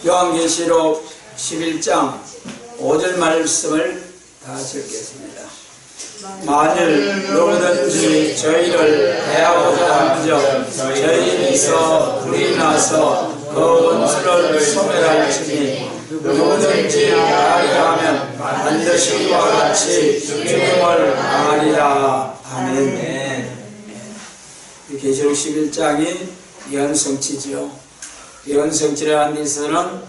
요한계시록 11장 5절 말씀을 다 읽겠습니다. 만일 누구든지 저희를 대하고자 한즉 저희에게서 불이 나서 그 원수를 소멸할지니 누구든지 아니하면 반드시 이와 같이 죽음을 당하리라. 아멘. 계시록 11장이 예언성취죠. 예언성취라는 데서는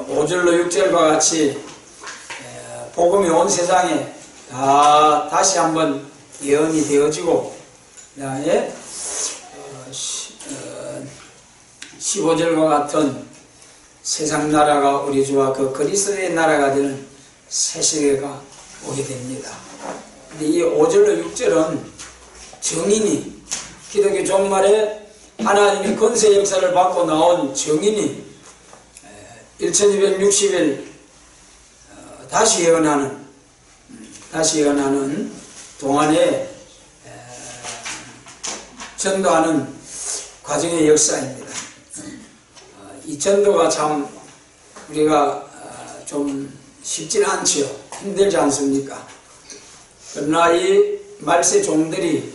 5절로 6절과 같이 복음이 온 세상에 다시 한번 예언이 되어지고, 그 다음에 15절과 같은 세상 나라가 우리 주와 그 그리스도의 나라가 되는 새 시대가 오게 됩니다. 근데 이 5절로 6절은 정인이, 기독교 종말에 하나님의 권세 역사를 받고 나온 정인이 1260일 다시 예언하는 동안에 전도하는 과정의 역사입니다. 이 전도가 참 우리가 좀 쉽지는 않지요. 힘들지 않습니까? 그러나 이 말세 종들이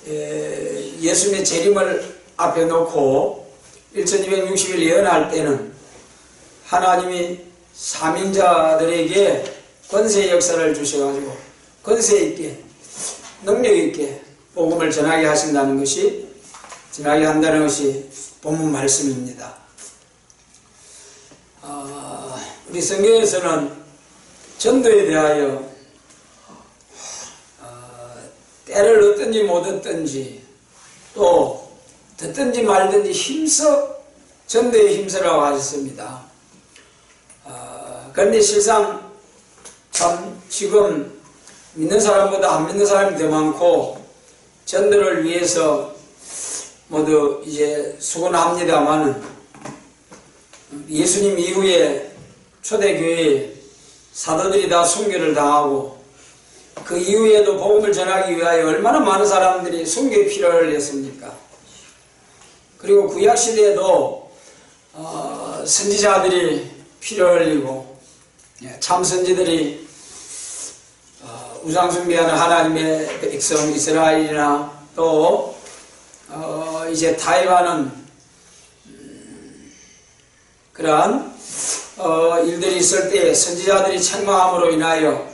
예수님의 재림을 앞에 놓고 1260일 예언할 때는 하나님이 사명자들에게 권세 역사를 주셔가지고 권세 있게 능력 있게 복음을 전하게 하신다는 것이, 전하게 한다는 것이 본문 말씀입니다. 우리 성경에서는 전도에 대하여 때를 얻든지 못 얻든지 또 듣든지 말든지 힘써 전도에 힘쓰라고 하셨습니다. 그런데 실상 참 지금 믿는 사람보다 안 믿는 사람이 더 많고 전도를 위해서 모두 이제 수고합니다마는 예수님 이후에 초대교회 사도들이 다 순교를 당하고 그 이후에도 복음을 전하기 위하여 얼마나 많은 사람들이 순교의 피로를 했습니까? 그리고 구약시대에도 선지자들이 피를 흘리고 참 선지들이 우상숭배하는 하나님의 백성 이스라엘이나 또 이제 타협하는 그러한 일들이 있을 때 선지자들이 책망함으로 인하여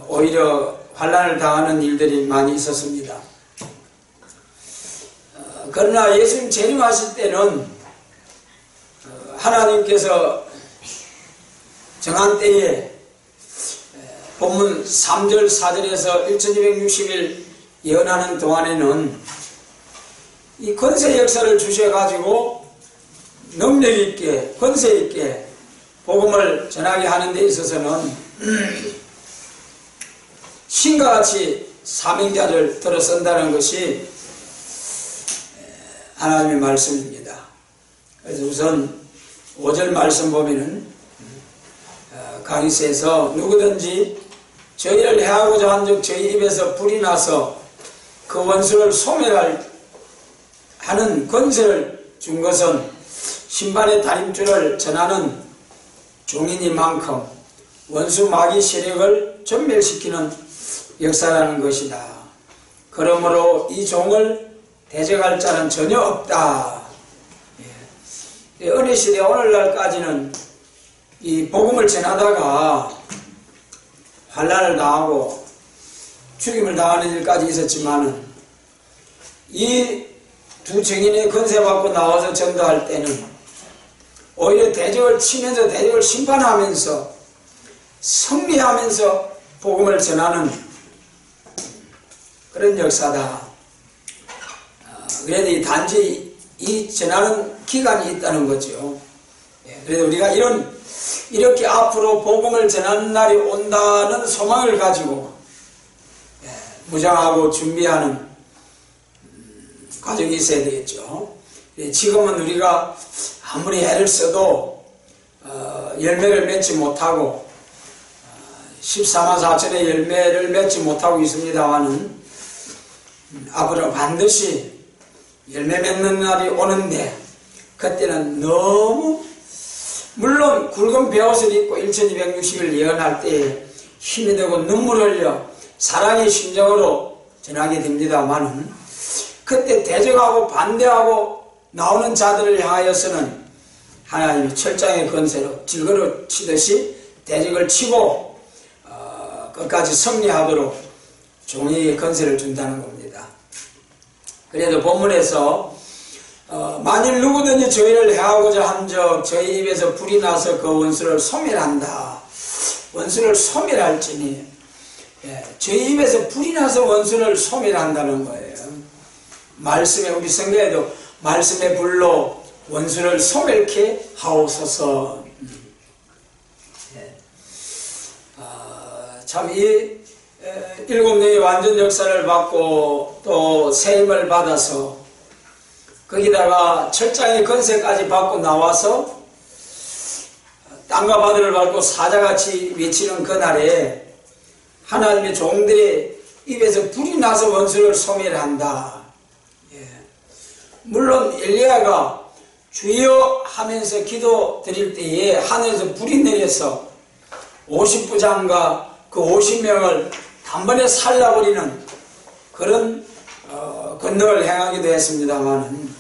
오히려 환난을 당하는 일들이 많이 있었습니다. 그러나 예수님 재림하실 때는 하나님께서 정한 때에 본문 3절 4절에서 1260일 예언하는 동안에는 이 권세 역사를 주셔가지고 능력 있게 권세 있게 복음을 전하게 하는 데 있어서는 신과 같이 사명자를 들어선다는 것이 하나님의 말씀입니다. 그래서 우선 5절 말씀 보면은 강의서에서 누구든지 저희를 해하고자 한즉 저희 입에서 불이 나서 그 원수를 소멸할 하는 권세를 준 것은 심판의 다림줄을 전하는 종인이만큼 원수 마귀 세력을 전멸시키는 역사라는 것이다. 그러므로 이 종을 대적할 자는 전혀 없다. 은혜 시대 오늘날까지는 이 복음을 전하다가 환난을 당하고 죽임을 당하는 일까지 있었지만은 이 두 증인의 권세 받고 나와서 전도할 때는 오히려 대적을 치면서 대적을 심판하면서 승리하면서 복음을 전하는 그런 역사다. 그래도 단지 이 전하는 기간이 있다는 거죠. 그래서 우리가 이렇게 앞으로 복음을 전하는 날이 온다는 소망을 가지고 무장하고 준비하는 과정이 있어야 되겠죠. 지금은 우리가 아무리 애를 써도 열매를 맺지 못하고 14만 4천의 열매를 맺지 못하고 있습니다만은 앞으로 반드시 열매 맺는 날이 오는데 그때는 너무 물론 굵은 베옷을 입고 1260일 예언할 때에 힘이 되고 눈물을 흘려 사랑의 심정으로 전하게 됩니다만, 그때 대적하고 반대하고 나오는 자들을 향하여서는 하나님이 철장의 건세로 질거를 치듯이 대적을 치고 끝까지 승리하도록 종이의 건세를 준다는 겁니다. 그래도 본문에서 만일 누구든지 저희를 해하고자 한적 저희 입에서 불이 나서 그 원수를 소멸한다. 원수를 소멸할지니, 저희 입에서 불이 나서 원수를 소멸한다는 거예요. 말씀에, 우리 성경에도 말씀의 불로 원수를 소멸케 하옵소서. 참 이 일곱 명의 완전 역사를 받고 또 세임을 받아서 거기다가 철장의 건세까지 받고 나와서 땅과 바다를 밟고 사자같이 외치는 그날에 하나님의 종들의 입에서 불이 나서 원수를 소멸한다. 물론 엘리야가 주여 하면서 기도 드릴 때에 하늘에서 불이 내려서 50부장과 그 50명을 단번에 살라버리는 그런 권능을 행하기도 했습니다만,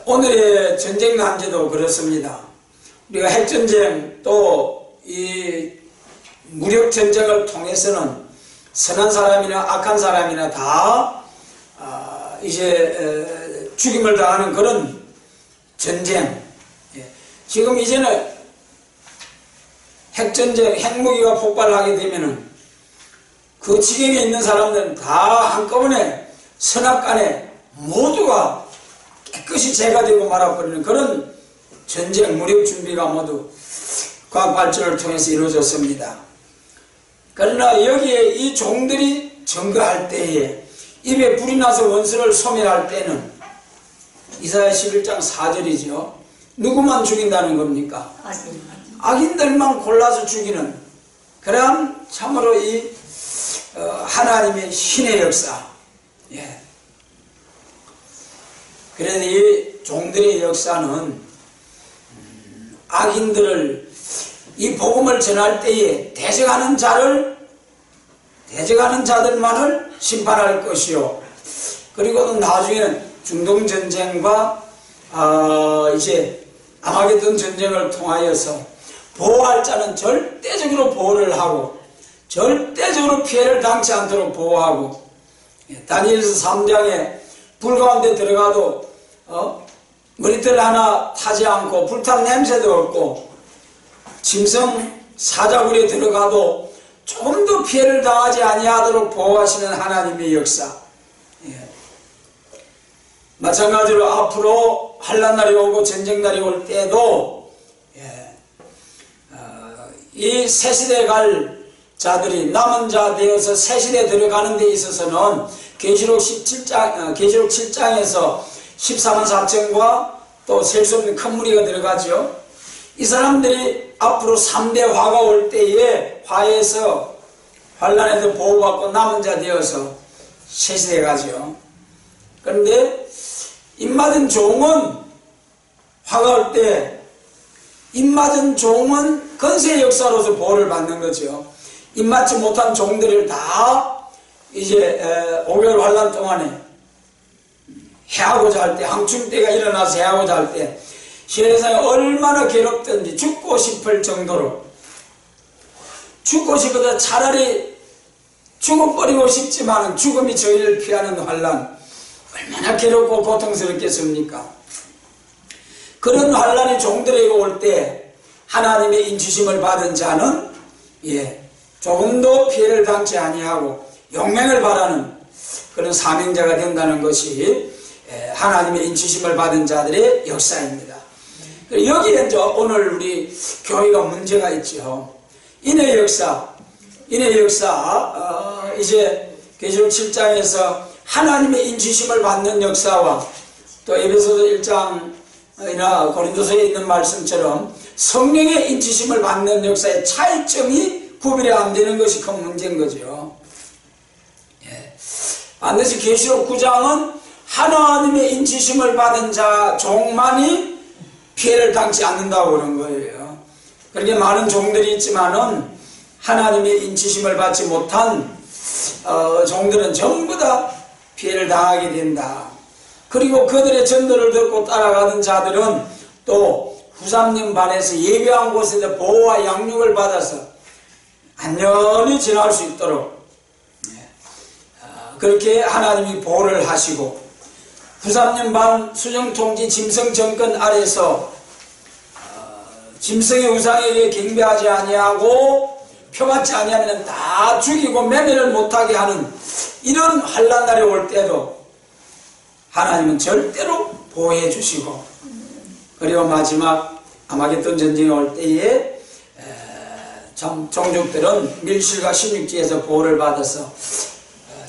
오늘의 전쟁 난제도 그렇습니다. 우리가 핵전쟁 또 이 무력전쟁을 통해서는 선한 사람이나 악한 사람이나 다 이제 죽임을 당하는 그런 전쟁. 지금 이제는 핵전쟁, 핵무기가 폭발하게 되면은 그 지경에 있는 사람들은 다 한꺼번에 선악간에 모두가 깨끗이 제거되고 말아버리는 그런 전쟁, 무력 준비가 모두 과학 발전을 통해서 이루어졌습니다. 그러나 여기에 이 종들이 증거할 때에 입에 불이 나서 원수를 소멸할 때는 이사야 11장 4절이죠. 누구만 죽인다는 겁니까? 악인들만 골라서 죽이는 그러한 참으로 이 하나님의 신의 역사. 그래서 이 종들의 역사는 악인들을 이 복음을 전할 때에 대적하는 자들만을 심판할 것이요, 그리고 나중에는 중동전쟁과 이제 아마게돈 전쟁을 통하여서 보호할 자는 절대적으로 보호를 하고 절대적으로 피해를 당치 않도록 보호하고, 다니엘서 3장에 불 가운데 들어가도 머리털 하나 타지 않고 불탄 냄새도 없고, 짐승 사자굴에 들어가도 조금도 피해를 당하지 아니하도록 보호하시는 하나님의 역사. 마찬가지로 앞으로 환난 날이 오고 전쟁 날이 올 때도 이 새시대 갈 자들이 남은 자 되어서 새시대 들어가는 데 있어서는 계시록 7장에서 14만 4천과 또 셀 수 없는 큰 무리가 들어가죠. 이 사람들이 앞으로 3대 화가 올 때에 화에서 환난에서 보호받고 남은 자 되어서 새시대 가죠. 그런데 입맞은 종은 화가 올 때 입맞은 종은 건세의 역사로서 보호를 받는 거죠. 입맞지 못한 종들을 다 이제 5개월 환난 동안에 해하고자 할 때, 항충 때가 일어나서 해하고자 할 때 세상에 얼마나 괴롭든지 죽고 싶을 정도로, 죽고 싶어도 차라리 죽어버리고 싶지만 죽음이 저희를 피하는 환난, 얼마나 괴롭고 고통스럽겠습니까? 그런 환난이 종들에게 올 때 하나님의 인치심을 받은 자는 조금도 피해를 당치 아니하고 용맹을 바라는 그런 사명자가 된다는 것이 하나님의 인치심을 받은 자들의 역사입니다. 여기에 이제 오늘 우리 교회가 문제가 있죠. 인의 역사, 이제 계시록 7장에서 하나님의 인치심을 받는 역사와 또 에베소서 1장이나 고린도서에 있는 말씀처럼 성령의 인치심을 받는 역사의 차이점이 구별이 안 되는 것이 큰 문제인 거죠. 반드시 계시록 9장은 하나님의 인치심을 받은 자 종만이 피해를 당치 않는다고 그런 거예요. 그렇게 많은 종들이 있지만은 하나님의 인치심을 받지 못한 종들은 전부 다 피해를 당하게 된다. 그리고 그들의 전도를 듣고 따라가던 자들은 또 후삼림 반에서 예배한 곳에서 보호와 양육을 받아서 안전히 지나갈 수 있도록 그렇게 하나님이 보호를 하시고, 후삼림 반 수정통지 짐승 정권 아래서 짐승의 우상에게 경배하지 아니하고 표받지 아니하면 다 죽이고 매매를 못하게 하는 이런 환난 날이 올 때도 하나님은 절대로 보호해 주시고, 그리고 마지막 아마겟돈 전쟁이 올 때에 참 종족들은 밀실과 16지에서 보호를 받아서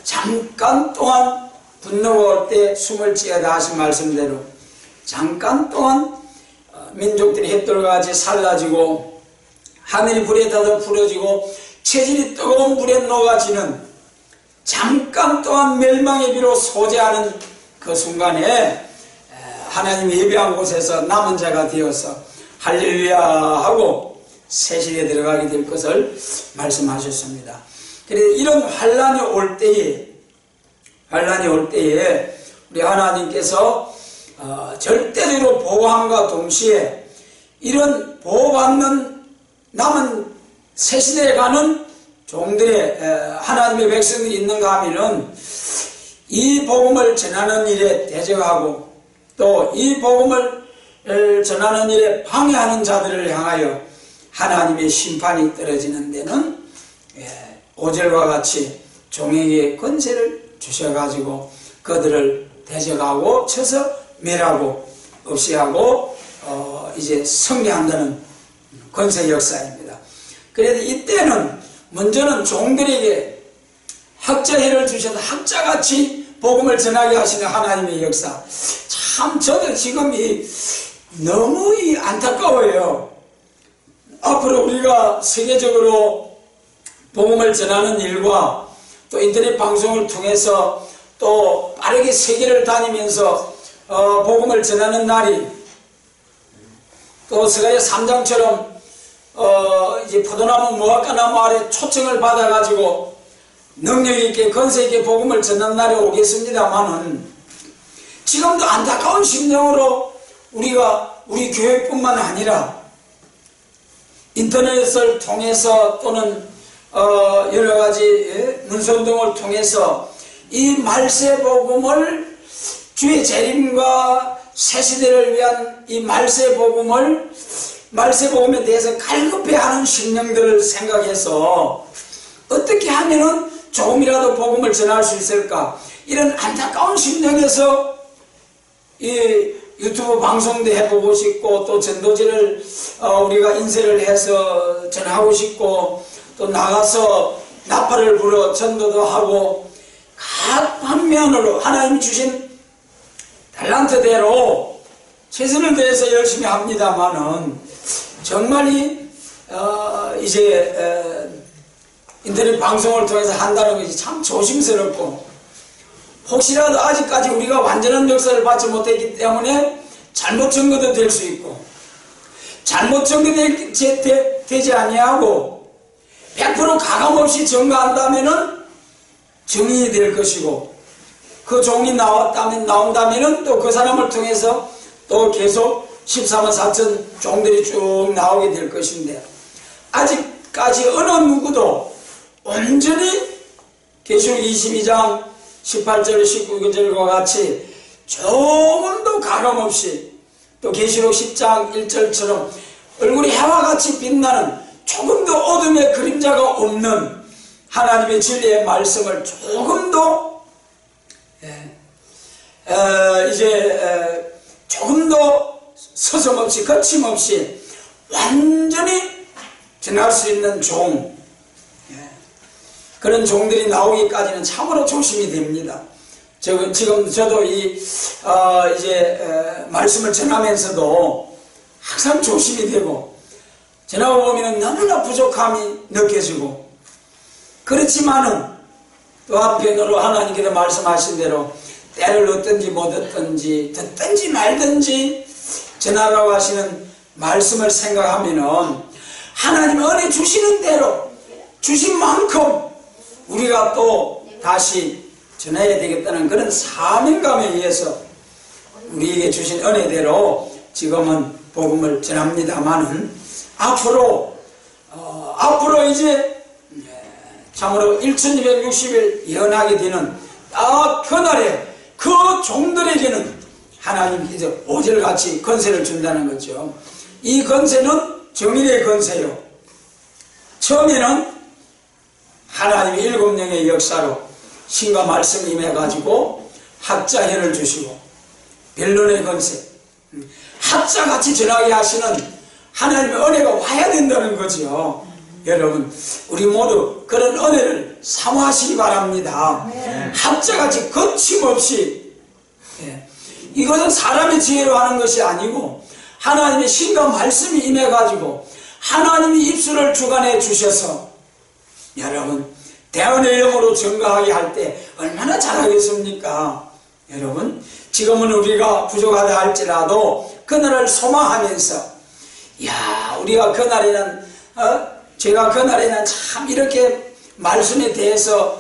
잠깐 동안 분노가 올 때 숨을 찌어다 하신 말씀대로 잠깐 동안 민족들이 햇돌과 같이 살라지고 하늘이 불에 타서 풀어지고 체질이 뜨거운 불에 녹아지는 잠깐 동안 멸망의 비로 소재하는 그 순간에 하나님이 예배한 곳에서 남은 자가 되어서 할렐루야 하고 새 시대에 들어가게 될 것을 말씀하셨습니다. 그래서 이런 환란이 올 때에 우리 하나님께서 절대적으로 보호함과 동시에 이런 보호받는 남은 새 시대에 가는 종들의 하나님의 백성들이 있는가 하면은 이 복음을 전하는 일에 대적하고 또 이 복음을 전하는 일에 방해하는 자들을 향하여 하나님의 심판이 떨어지는 데는 5절과 같이 종에게 권세를 주셔가지고 그들을 대적하고 쳐서 멸하고 없이하고 이제 승리한다는 권세 역사입니다. 그래도 이때는 먼저는 종들에게 학자회를 주셔서 학자같이 복음을 전하게 하시는 하나님의 역사. 참 저도 지금 너무 안타까워요. 앞으로 우리가 세계적으로 복음을 전하는 일과 또 인터넷 방송을 통해서 또 빠르게 세계를 다니면서 복음을 전하는 날이 또 스가랴 3장처럼 이제 포도나무 무화과나무 아래 초청을 받아가지고 능력있게 권세있게 복음을 전하는 날이 오겠습니다만은 지금도 안타까운 심령으로 우리가 우리 교회뿐만 아니라 인터넷을 통해서 또는 여러가지 문서운동을 통해서 이 말세복음을 주의 재림과 새시대를 위한 이 말세복음에 대해서 갈급해하는 심령들을 생각해서 어떻게 하면은 조금이라도 복음을 전할 수 있을까, 이런 안타까운 심령에서 이 유튜브 방송도 해보고 싶고 또 전도지를 우리가 인쇄를 해서 전하고 싶고 또 나가서 나팔을 불어 전도도 하고 각 방면으로 하나님이 주신 탤런트대로 최선을 다해서 열심히 합니다만은 정말 이제 인터넷 방송을 통해서 한다는 것이 참 조심스럽고, 혹시라도 아직까지 우리가 완전한 역사를 받지 못했기 때문에 잘못 증거도 될 수 있고, 잘못 증거되지 아니하고 100% 가감없이 증거한다면은 증인이 될 것이고, 그 종이 나온다면은 또 그 사람을 통해서 또 계속 14만 4천 종들이 쭉 나오게 될 것인데, 아직까지 어느 누구도 온전히 계시록 22장 18절 19절과 같이 조금도 가감없이, 또 계시록 10장 1절처럼 얼굴이 해와 같이 빛나는 조금도 어둠의 그림자가 없는 하나님의 진리의 말씀을 조금도 조금도 서슴없이 거침없이 완전히 전할 수 있는 종, 그런 종들이 나오기까지는 참으로 조심이 됩니다. 지금 저도 말씀을 전하면서도 항상 조심이 되고, 전하고 보면 너무나 부족함이 느껴지고, 그렇지만은 또 한편으로 하나님께서 말씀하신 대로 때를 얻든지 못 얻든지 듣든지 말든지 전하라고 하시는 말씀을 생각하면은 하나님 은혜 주시는 대로 주신 만큼 우리가 또 다시 전해야 되겠다는 그런 사명감에 의해서 우리에게 주신 은혜대로 지금은 복음을 전합니다만은 앞으로 이제 참으로 1260일 예언하게 되는 딱 그날에 그 종들에게는 하나님께서 오절같이 권세를 준다는 거죠. 이 권세는 정의의 권세요. 처음에는 하나님의 일곱 영의 역사로 신과 말씀 임해가지고 학자현을 주시고 변론의 권세, 학자같이 전하게 하시는 하나님의 은혜가 와야 된다는 거죠. 여러분, 우리 모두 그런 은혜를 사모하시기 바랍니다. 학자같이 거침없이, 이것은 사람의 지혜로 하는 것이 아니고 하나님의 신과 말씀이 임해가지고 하나님이 입술을 주관해 주셔서 여러분 대언의 영으로 증거하게 할 때 얼마나 잘하겠습니까? 여러분, 지금은 우리가 부족하다 할지라도 그날을 소망하면서 우리가 그날에는 제가 그날에는 참 이렇게 말씀에 대해서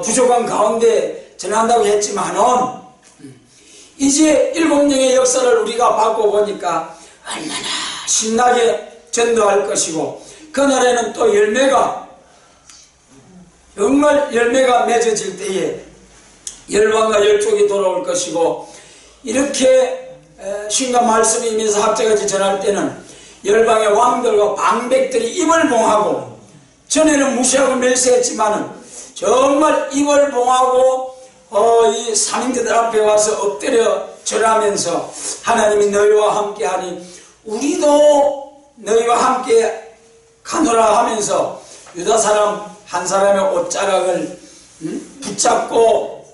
부족한 가운데 전한다고 했지만은 이제 일곱 영의 역사를 우리가 받고 보니까 얼마나 신나게 전도할 것이고 그날에는 또 정말 열매가 맺어질 때에 열방과 열족이 돌아올 것이고 이렇게 신과 말씀이 임해서 학자같이 전할 때는 열방의 왕들과 방백들이 입을 봉하고 전에는 무시하고 멸시했지만은 정말 입을 봉하고 이 사명자들 앞에 와서 엎드려 절하면서 하나님이 너희와 함께하니 우리도 너희와 함께 가노라 하면서 유다 사람 한 사람의 옷자락을 붙잡고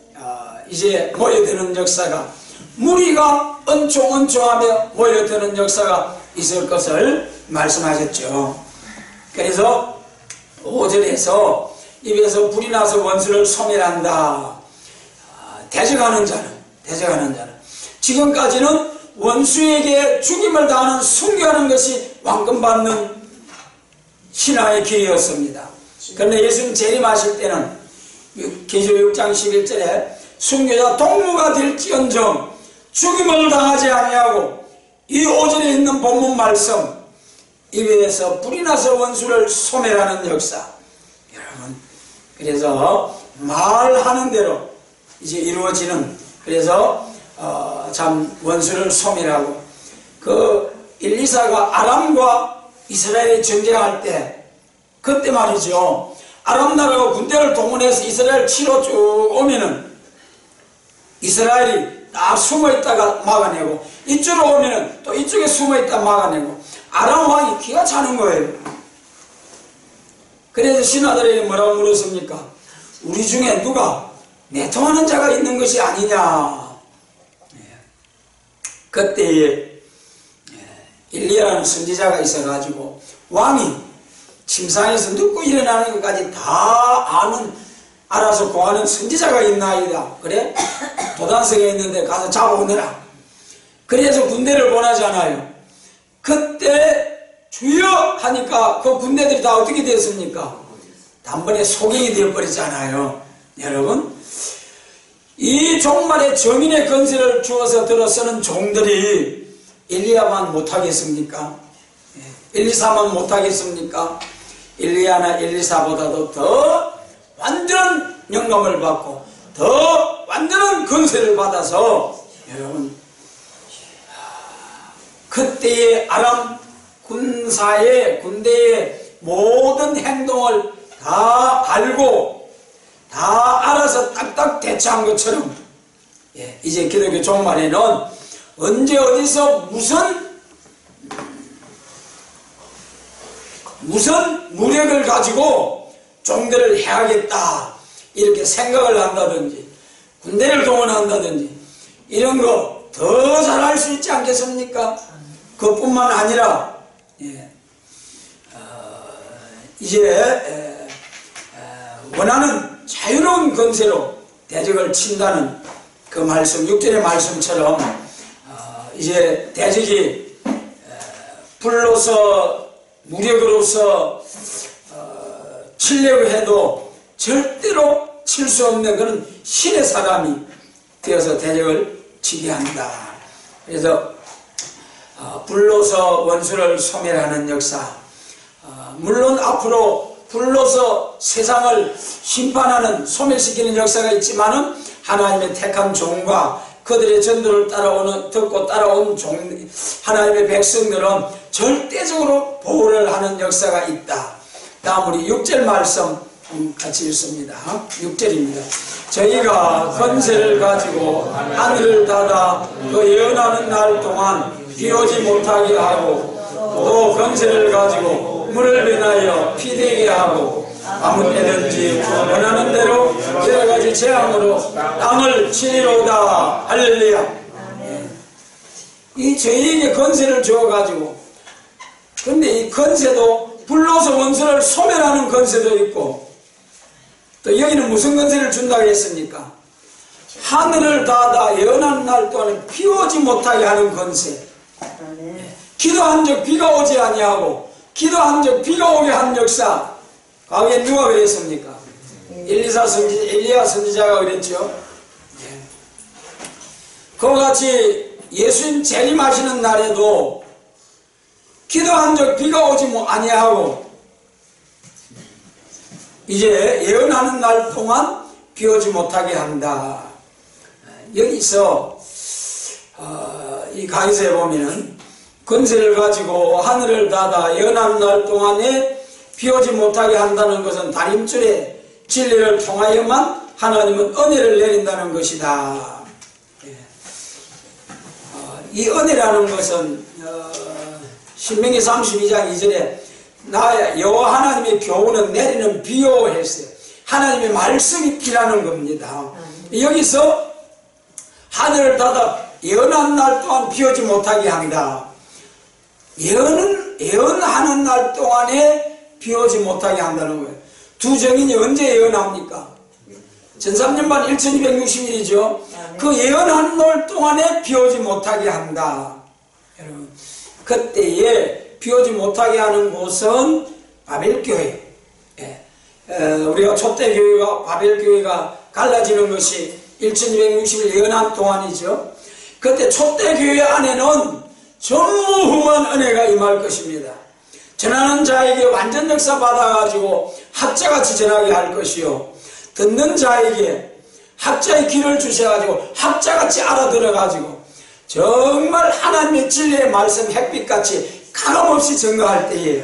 이제 모여드는 역사가 무리가 은총하며 모여드는 역사가 있을 것을 말씀하셨죠. 그래서 5절에서 입에서 불이 나서 원수를 소멸한다. 대적하는 자는 지금까지는 원수에게 죽임을 당하는 순교하는 것이 왕권받는 신화의 길이었습니다. 그런데 예수님 재림하실 때는 계시록 6장 11절에 순교자 동무가 될지언정 죽임을 당하지 아니하고 이 5절에 있는 본문 말씀 입에서 불이 나서 원수를 소멸하는 역사. 여러분, 그래서 말하는 대로 이제 이루어지는, 그래서 참 원수를 소멸하고 그 엘리사가 아람과 이스라엘이 전쟁할 때 그때 말이죠. 아람 나라가 군대를 동원해서 이스라엘 치러 쭉 오면은 이스라엘이 딱 숨어 있다가 막아내고 이쪽으로 오면은 또 이쪽에 숨어 있다가 막아내고 아람 왕이 기가 차는 거예요. 그래서 신하들에게 뭐라고 물었습니까? 우리 중에 누가 내통하는 자가 있는 것이 아니냐. 그때 엘리야라는 선지자가 있어가지고 왕이 침상에서 눕고 일어나는 것까지 다 알아서 구하는 선지자가 있나이다. 그래? 도단성에 있는데 가서 잡아오느라. 그래서 군대를 보내잖아요. 그때 주여 하니까 그 군대들이 다 어떻게 됐습니까? 단번에 소경이 되어버리잖아요. 여러분, 이 종말에 정인의 권세를 주어서 들어서는 종들이 엘리야만 못하겠습니까? 엘리사만 못하겠습니까? 엘리야나 엘리사보다도 더 완전한 영감을 받고 더 완전한 권세를 받아서 여러분 그때의 아람 군대의 모든 행동을 다 알고 다 알아서 딱딱 대처한 것처럼 이제 기독교 종말에는 언제 어디서 무슨 무력을 가지고 종들을 해야겠다 이렇게 생각을 한다든지 군대를 동원한다든지 이런 거 더 잘할 수 있지 않겠습니까? 그뿐만 아니라 이제 원하는 자유로운 권세로 대적을 친다는 그 말씀 6절의 말씀처럼 이제 대적이 불로서 무력으로서 치려고 해도 절대로 칠 수 없는 그런 신의 사람이 되어서 대적을 치게 한다. 그래서 불로서 원수를 소멸하는 역사, 물론 앞으로 불로서 세상을 심판하는 소멸시키는 역사가 있지만은 하나님의 택한 종과 그들의 전도를 듣고 따라온 하나님의 백성들은 절대적으로 보호를 하는 역사가 있다. 다음 우리 6절 말씀 같이 읽습니다. 6절입니다. 저희가 권세를 가지고 하늘을 닫아 그 예언하는 날 동안 비 오지 못하게 하고 또 권세를 가지고 물을 변하여 피 되게 하고 아무 때든지 원하는 대로 여러가지 재앙으로 땅을 치리로다. 할렐루야. 이 저희에게 권세를 주어가지고, 근데 이 권세도 불로서 원수를 소멸하는 권세도 있고, 또 여기는 무슨 권세를 준다고 했습니까? 하늘을 닫아 예언하는 날 동안 비 오지 못하게 하는 권세. 기도한 적 비가 오지 아니하고 기도한 적 비가 오게 한 역사. 과거에 누가 그랬습니까? 엘리야 선지자가 그랬죠. 그와 같이 예수님 재림하시는 날에도 기도한 적 비가 오지 아니하고 이제 예언하는 날 동안 비 오지 못하게 한다. 여기서 이 강의서에 보면은 권세를 가지고 하늘을 닫아 예언하는 날 동안에 비 오지 못하게 한다는 것은 다림줄에 진리를 통하여만 하나님은 은혜를 내린다는 것이다. 이 은혜라는 것은 신명기 32장 2절에 나 여호와 하나님의 교훈은 내리는 비요 했어요. 하나님의 말씀이 비라는 겁니다. 여기서 하늘을 닫아 예언하는 날 동안 비 오지 못하게 한다. 예언하는 날 동안에 비 오지 못하게 한다는 거예요. 두 정인이 언제 예언합니까? 전삼년반 1260일이죠. 그 예언하는 날 동안에 비 오지 못하게 한다. 여러분, 그때에 비 오지 못하게 하는 곳은 바벨교회. 우리가 초대교회와 바벨교회가 갈라지는 것이 1260일 예언한 동안이죠. 그때 초대교회 안에는 전무후무한 은혜가 임할 것입니다. 전하는 자에게 완전 역사 받아가지고 학자같이 전하게 할 것이요, 듣는 자에게 학자의 길을 주셔가지고 학자같이 알아들어가지고 정말 하나님의 진리의 말씀 햇빛같이 가감없이 증거할 때에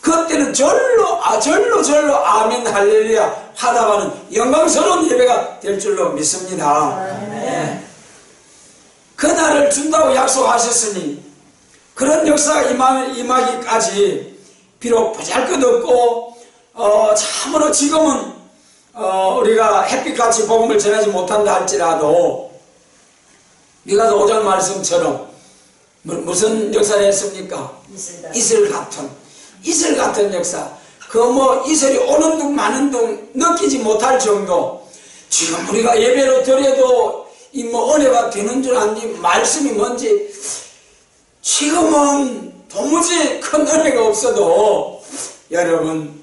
그때는 절로 아멘 할렐루야 하다가는 영광스러운 예배가 될 줄로 믿습니다. 네. 그날을 준다고 약속하셨으니 그런 역사가 임하기까지 비록 보잘것없고 참으로 지금은 우리가 햇빛같이 복음을 전하지 못한다 할지라도 미가서 5장 말씀처럼 무슨 역사를 했습니까? 이슬 같은 역사. 이슬이 오는 둥 마는 둥 느끼지 못할 정도. 지금 우리가 예배로 드려도 은혜가 되는 줄 아는지 말씀이 뭔지 지금은 도무지 큰 은혜가 없어도 여러분,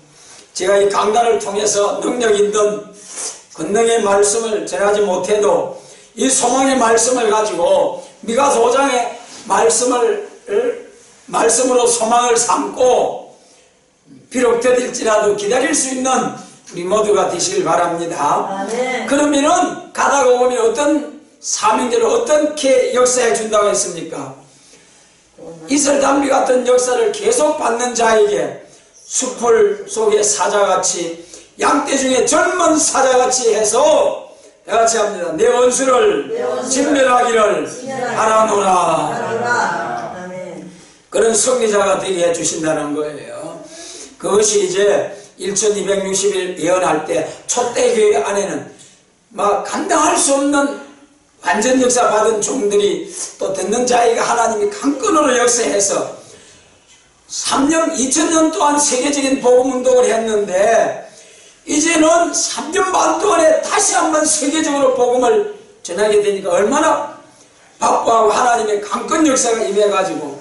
제가 이 강단을 통해서 능력 있는 권능의 말씀을 전하지 못해도 이 소망의 말씀을 가지고 미가서 5장의 말씀으로 소망을 삼고 비록 더딜지라도 기다릴 수 있는 우리 모두가 되시길 바랍니다. 그러면은 가다가 보면 어떤 사명대로 어떻게 역사해 준다고 했습니까? 이슬 담비 같은 역사를 계속 받는 자에게 숲풀 속의 사자같이 양떼 중에 젊은 사자같이 해서 같이 합니다. 내 원수를 진멸하기를 바라노라. 그런 승리자가 되게 해주신다는 거예요. 그것이 이제 1260일 예언할 때 초대교회 안에는 막 감당할 수 없는 완전 역사 받은 종들이 또 듣는 자에게 하나님이 강권으로 역사해서 3년, 2000년 동안 세계적인 복음운동을 했는데 이제는 3년 반 동안에 다시 한번 세계적으로 복음을 전하게 되니까 얼마나 확보하고 하나님의 강권 역사가 임해가지고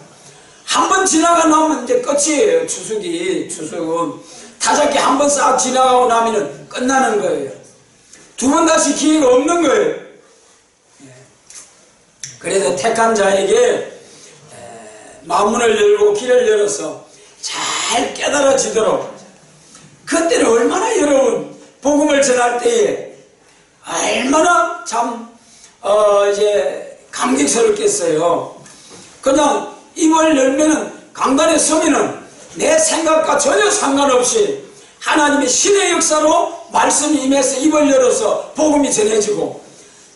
한 번 지나가 나면 이제 끝이에요. 추석은 타작기 한 번 싹 지나가고 나면 끝나는 거예요. 두 번 다시 기회가 없는 거예요. 그래서 택한 자에게 마문을 열고 길을 열어서 잘 깨달아지도록, 그때는 얼마나 여러분 복음을 전할 때에 얼마나 참 이제 감격스럽겠어요. 그냥 입을 열면은, 강단에 서면은 내 생각과 전혀 상관없이 하나님의 신의 역사로 말씀이 임해서 입을 열어서 복음이 전해지고,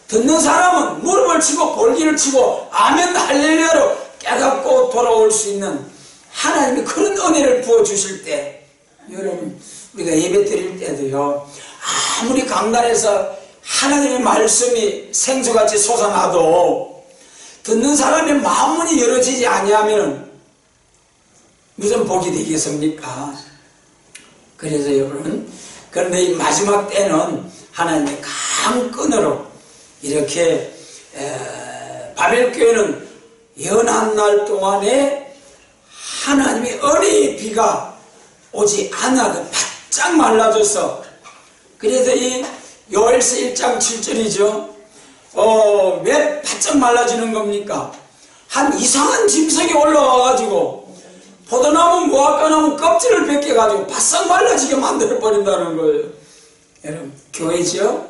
듣는 사람은 무릎을 치고 볼기를 치고 아멘 할렐루야로 깨닫고 돌아올 수 있는 하나님이 그런 은혜를 부어주실 때, 여러분 우리가 예배 드릴 때도요, 아무리 강단에서 하나님의 말씀이 생수같이 솟아나도 듣는 사람의 마음문이 열어지지 아니하면 무슨 복이 되겠습니까? 그래서 여러분, 그런데 이 마지막 때는 하나님의 강끈으로 이렇게 바벨교회는 연한 날 동안에 하나님의 은혜의 비가 오지 않아도 바짝 말라져서, 그래서 이 요엘서 1장 7절이죠. 왜 바짝 말라지는 겁니까? 한 이상한 짐승이 올라와가지고 포도나무, 무화과나무 껍질을 벗겨가지고 바싹 말라지게 만들어버린다는 거예요. 여러분, 교회죠?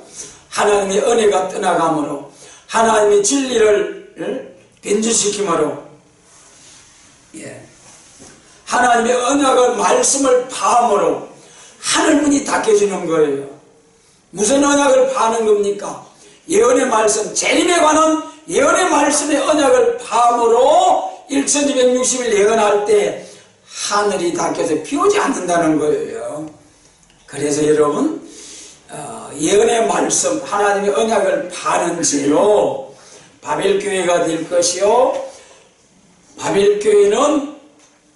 하나님의 은혜가 떠나감으로, 하나님의 진리를 변주시킴으로, 하나님의 언약을, 말씀을 파함으로 하늘문이 닫혀지는 거예요. 무슨 언약을 파는 겁니까? 예언의 말씀, 재림에 관한 예언의 말씀의 언약을 파함으로 1260일 예언할 때 하늘이 닫혀서 비 오지 않는다는 거예요. 그래서 여러분, 예언의 말씀, 하나님의 언약을 파는 죄로 바벨교회가 될 것이요, 바벨교회는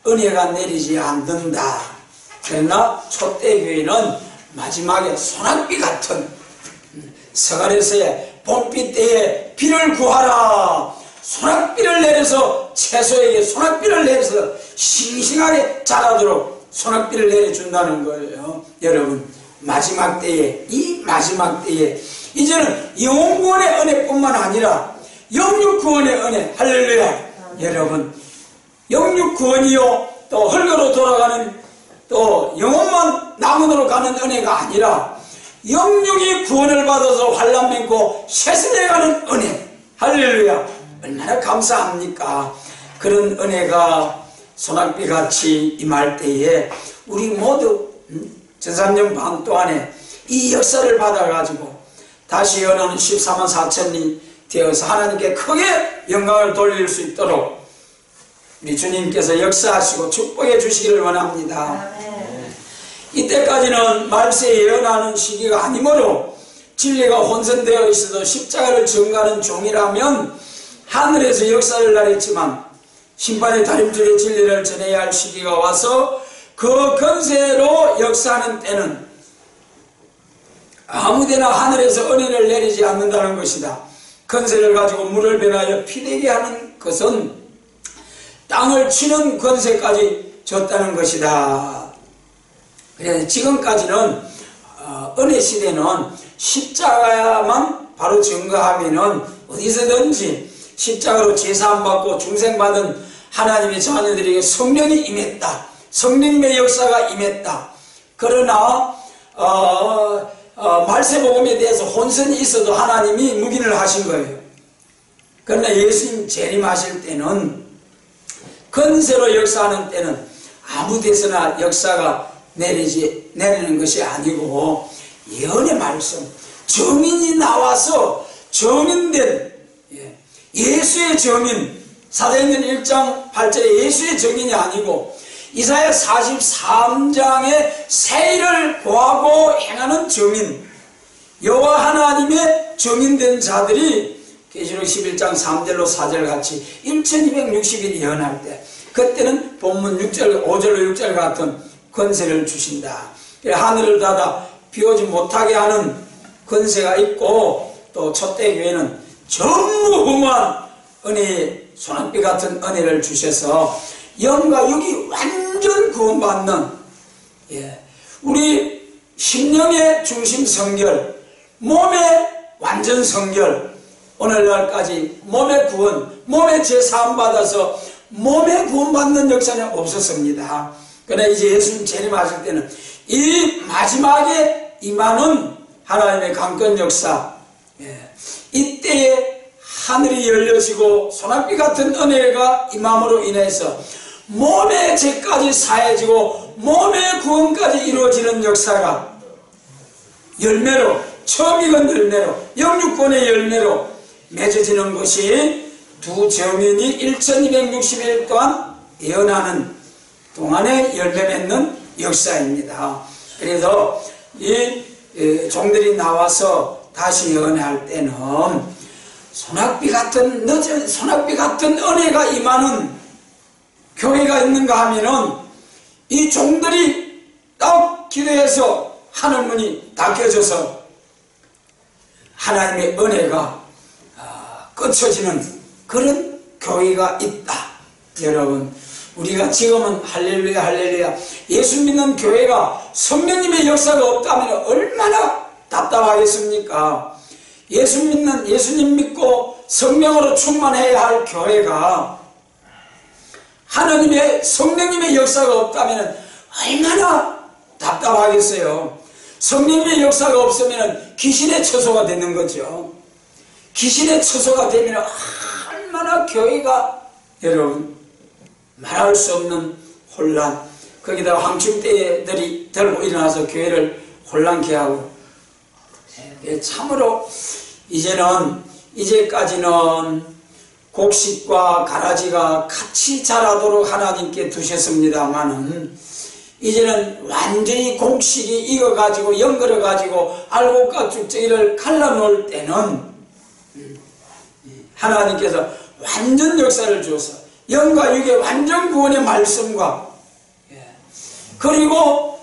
은혜가 내리지 않는다. 그러나 초대교회는 마지막에 소낙비 같은, 서갈에서의 봄비 때에 비를 구하라, 소낙비를 내려서 채소에게 소낙비를 내려서 싱싱하게 자라도록 소낙비를 내려준다는 거예요. 여러분, 마지막 때에, 이 마지막 때에 이제는 영혼구원의 은혜뿐만 아니라 영육구원의 은혜, 할렐루야. 여러분, 영육구원이요, 또 헐거로 돌아가는, 또 영혼만 남은으로 가는 은혜가 아니라 영육이 구원을 받아서 환난 맺고 세상에 가는 은혜, 할렐루야. 얼마나 감사합니까? 그런 은혜가 소낙비같이 임할 때에 우리 모두 전3년 반 동안에 이 역사를 받아가지고 다시 연하는 14만 4천이 되어서 하나님께 크게 영광을 돌릴 수 있도록 우리 주님께서 역사하시고 축복해 주시기를 원합니다. 이때까지는 말세에 예언하는 시기가 아니므로 진리가 혼선되어 있어도 십자가를 전가하는 종이라면 하늘에서 역사를 날했지만 심판의 다림줄에 진리를 전해야 할 시기가 와서 그 권세로 역사하는 때는 아무데나 하늘에서 은혜를 내리지 않는다는 것이다. 권세를 가지고 물을 변하여 피되게 하는 것은 땅을 치는 권세까지 줬다는 것이다. 그래서 지금까지는 은혜 시대는 십자가만 바로 증거하면은 어디서든지 십자가로 제사함받고 중생받은 하나님의 자녀들에게 성령이 임했다. 성령님의 역사가 임했다. 그러나 말세복음에 대해서 혼선이 있어도 하나님이 묵인을 하신 거예요. 그러나 예수님 재림하실 때는, 권세로 역사하는 때는 아무 데서나 역사가 내리는 것이 아니고 예언의 말씀, 증인이 나와서 증인된 예수의 증인, 사도행전 1장 8절에 예수의 증인이 아니고 이사야 43장의 새 일을 구하고 행하는 증인, 여호와 하나님의 증인된 자들이 계시록 11장 3절로 4절 같이 1260일 예언할 때, 그때는 본문 6절, 5절로 6절 같은 권세를 주신다. 하늘을 닫아 비오지 못하게 하는 권세가 있고, 또 첫대 교회는 전무후무한 은혜, 소낙비 같은 은혜를 주셔서 영과 육이 완전 구원받는, 우리 심령의 중심 성결, 몸의 완전 성결, 오늘날까지 몸의 구원, 몸의 죄사함 받아서 몸의 구원받는 역사는 없었습니다. 그러나 이제 예수님 재림하실 때는 이 마지막에 임하는 하나님의 강권 역사, 이때에 하늘이 열려지고 소낙비 같은 은혜가 임함으로 인해서 몸의 죄까지 사해지고 몸의 구원까지 이루어지는 역사가 열매로, 처음 익은 열매로, 영육권의 열매로 맺어지는 것이 두 정인이 1260일 동안 예언하는 동안에 열매 맺는 역사입니다. 그래서 이 종들이 나와서 다시 예언할 때는 소낙비 같은 늦은 소낙비 같은 은혜가 임하는 교회가 있는가 하면은 이 종들이 딱 기도해서 하늘문이 닫혀져서 하나님의 은혜가 끊쳐지는 그런 교회가 있다. 여러분, 우리가 지금은 할렐루야 할렐루야 예수 믿는 교회가 성령님의 역사가 없다면 얼마나 답답하겠습니까? 예수님 믿고 성령으로 충만해야 할 교회가 하나님의 성령님의 역사가 없다면 얼마나 답답하겠어요. 성령님의 역사가 없으면 귀신의 처소가 되는 거죠. 귀신의 처소가 되면 얼마나 교회가, 여러분, 말할 수 없는 혼란, 거기다가 황충대들이 들고 일어나서 교회를 혼란케 하고, 참으로 이제까지는 곡식과 가라지가 같이 자라도록 하나님께 두셨습니다마는 이제는 완전히 곡식이 익어가지고 연걸어가지고 알곡과 쭉저기를 갈라놓을 때는 하나님께서 완전 역사를 주어서 영과 육의 완전 구원의 말씀과, 그리고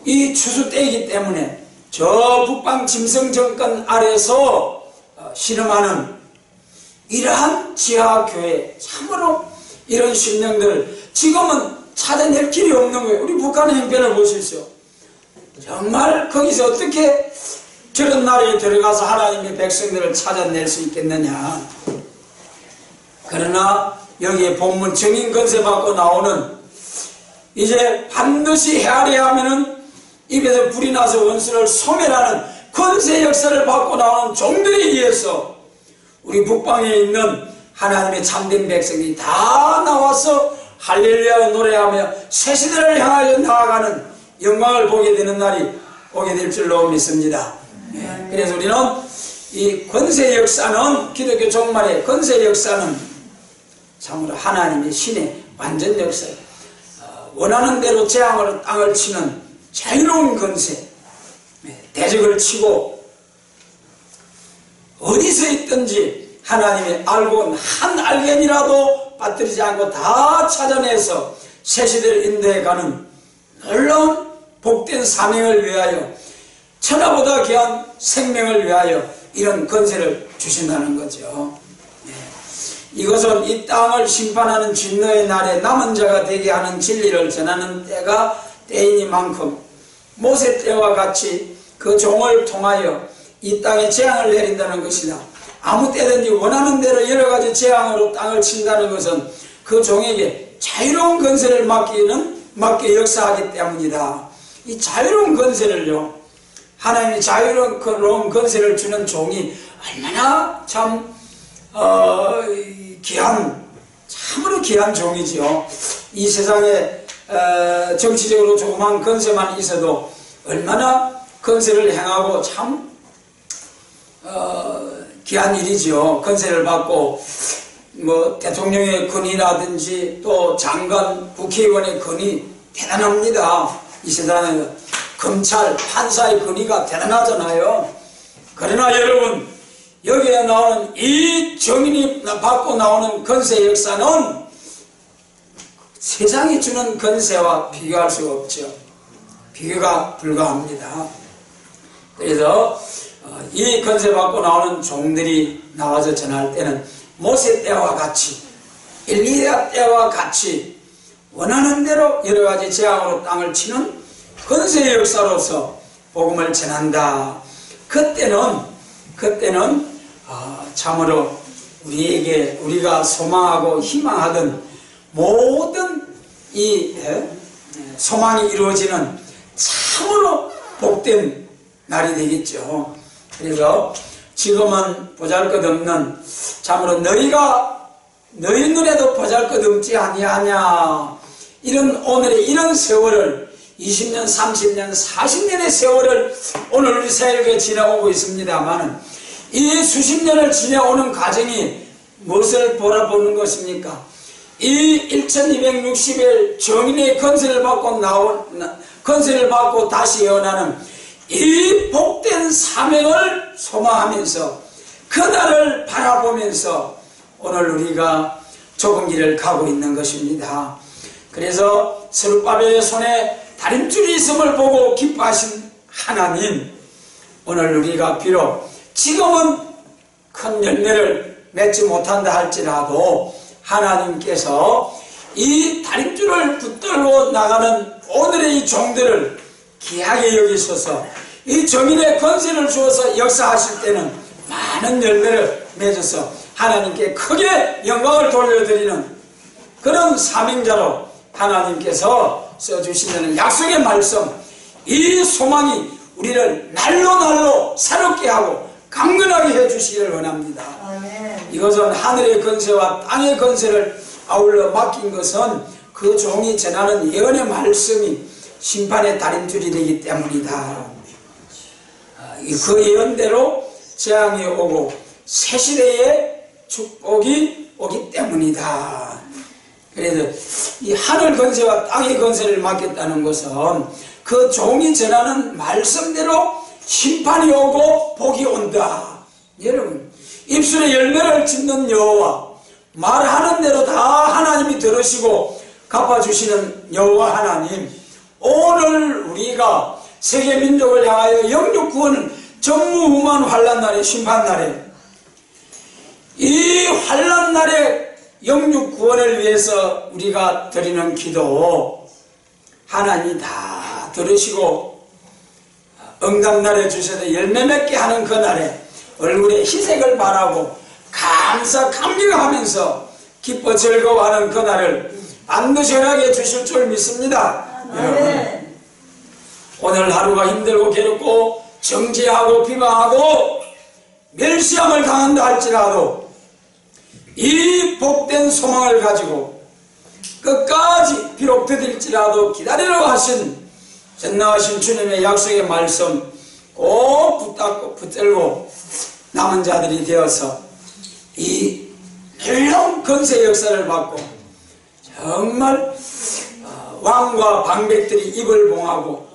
이 추수 때이기 때문에 저 북방 짐승 정권 아래서 실험하는 이러한 지하교회, 참으로 이런 심령들 지금은 찾아낼 길이 없는 거예요. 우리 북한의 형편을 보십시오. 정말 거기서 어떻게 저런 나라에 들어가서 하나님의 백성들을 찾아낼 수 있겠느냐. 그러나 여기에 본문 정인 건세 받고 나오는, 이제 반드시 헤아려야 하면은 입에서 불이 나서 원수를 소멸하는 건세 역사를 받고 나오는 종들에 의해서 우리 북방에 있는 하나님의 참된 백성이 다 나와서 할렐루야 노래하며 새 시대를 향하여 나아가는 영광을 보게 되는 날이 오게 될 줄로 믿습니다. 그래서 우리는 이 권세 역사는, 기독교 종말의 권세 역사는 참으로 하나님의 신의 완전 역사, 원하는 대로 재앙으로 땅을 치는 자유로운 권세, 대적을 치고 어디서 있든지 하나님의 알고 한 알갱이라도 빠뜨리지 않고 다 찾아내서 새 시대를 인도해가는 놀라운 복된 사명을 위하여, 천하보다 귀한 생명을 위하여 이런 권세를 주신다는 거죠. 이것은 이 땅을 심판하는 진노의 날에 남은 자가 되게 하는 진리를 전하는 때가 때이니만큼 모세 때와 같이 그 종을 통하여 이 땅에 재앙을 내린다는 것이다. 아무 때든지 원하는 대로 여러 가지 재앙으로 땅을 친다는 것은 그 종에게 자유로운 권세를 맡겨 역사하기 때문이다. 이 자유로운 권세를요, 하나님이 자유로운 권세를 주는 종이 얼마나 참 참으로 귀한 종이지요. 이 세상에 정치적으로 조그만 권세만 있어도 얼마나 권세를 행하고 참 귀한 일이지요. 권세를 받고 뭐 대통령의 권위라든지 또 장관, 국회의원의 권위 대단합니다. 이 세상에 검찰, 판사의 권위가 대단하잖아요. 그러나 여러분, 여기에 나오는 이 정인이 받고 나오는 권세 역사는 세상이 주는 권세와 비교할 수가 없죠. 비교가 불가합니다. 그래서 이 권세 받고 나오는 종들이 나와서 전할 때는 모세 때와 같이 엘리야 때와 같이 원하는 대로 여러가지 재앙으로 땅을 치는 권세의 역사로서 복음을 전한다. 그때는 참으로 우리에게 우리가 소망하고 희망하던 모든 이 소망이 이루어지는 참으로 복된 날이 되겠죠. 그래서 지금은 보잘것없는 참으로 너희 눈에도 보잘것없지 아니하냐, 이런 오늘의 이런 세월을 20년, 30년, 40년의 세월을 오늘 우리 사회에 지나오고 있습니다만, 이 수십 년을 지내오는 과정이 무엇을 바라보는 것입니까? 이 1260일 정인의 건설을 받고 다시 예언하는 이 복된 사명을 소망하면서 그날을 바라보면서 오늘 우리가 좁은 길을 가고 있는 것입니다. 그래서 스룹바벨의 손에 다림줄이 있음을 보고 기뻐하신 하나님, 오늘 우리가 비록 지금은 큰 열매를 맺지 못한다 할지라도 하나님께서 이 다림줄을 붙들고 나가는 오늘의 이 종들을 귀하게 여기셔서 이 정인의 권세를 주어서 역사하실 때는 많은 열매를 맺어서 하나님께 크게 영광을 돌려드리는 그런 사명자로 하나님께서 써주시는 약속의 말씀, 이 소망이 우리를 날로 새롭게 하고 강건하게 해주시기를 원합니다. 아멘. 이것은 하늘의 권세와 땅의 권세를 아울러 맡긴 것은 그 종이 전하는 예언의 말씀이 심판의 다림줄이 되기 때문이다. 그 예언대로 재앙이 오고 새 시대의 축복이 오기 때문이다. 그래서 이 하늘 권세와 땅의 권세를 맡겼다는 것은 그 종이 전하는 말씀대로 심판이 오고 복이 온다. 여러분, 입술에 열매를 짓는 여호와, 말하는 대로 다 하나님이 들으시고 갚아주시는 여호와 하나님, 오늘 우리가 세계 민족을 향하여 영육 구원을 전무후무한 환난날에, 심판날에, 이 환난날에 영육 구원을 위해서 우리가 드리는 기도 하나님이 다 들으시고 응답날에 주셔서 열매 맺게 하는 그날에 얼굴에 희색을 바라고 감격하면서 기뻐 즐거워하는 그날을 반드시 허락해 주실 줄 믿습니다. 여러분, 오늘 하루가 힘들고 괴롭고 정죄하고 비방하고 멸시함을 당한다 할지라도 이 복된 소망을 가지고 끝까지 비록 더딜지라도 기다리라고 하신 전능하신 주님의 약속의 말씀 꼭 붙들고 남은 자들이 되어서 이 놀라운 권세의 역사를 받고 정말 왕과 방백들이 입을 봉하고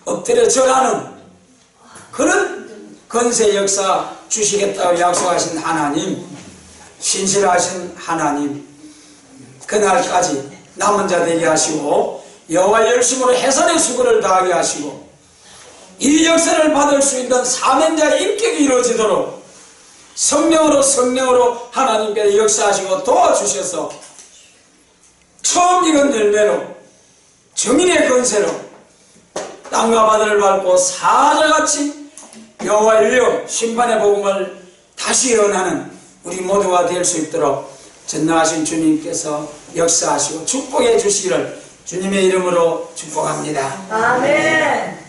엎드려 절하는 그런 권세 역사 주시겠다고 약속하신 하나님, 신실하신 하나님, 그날까지 남은 자 되게 하시고 여호와 열심으로 해산의 수고를 다하게 하시고 이 역사를 받을 수 있는 사명자의 인격이 이루어지도록 성령으로 하나님께서 역사하시고 도와주셔서 처음 익은 열매로 정인의 권세로 땅과 바다를 밟고 사자같이 여호와 일려 심판의 복음을 다시 예언하는 우리 모두가 될 수 있도록 전능하신 주님께서 역사하시고 축복해 주시기를 주님의 이름으로 축복합니다. 아멘.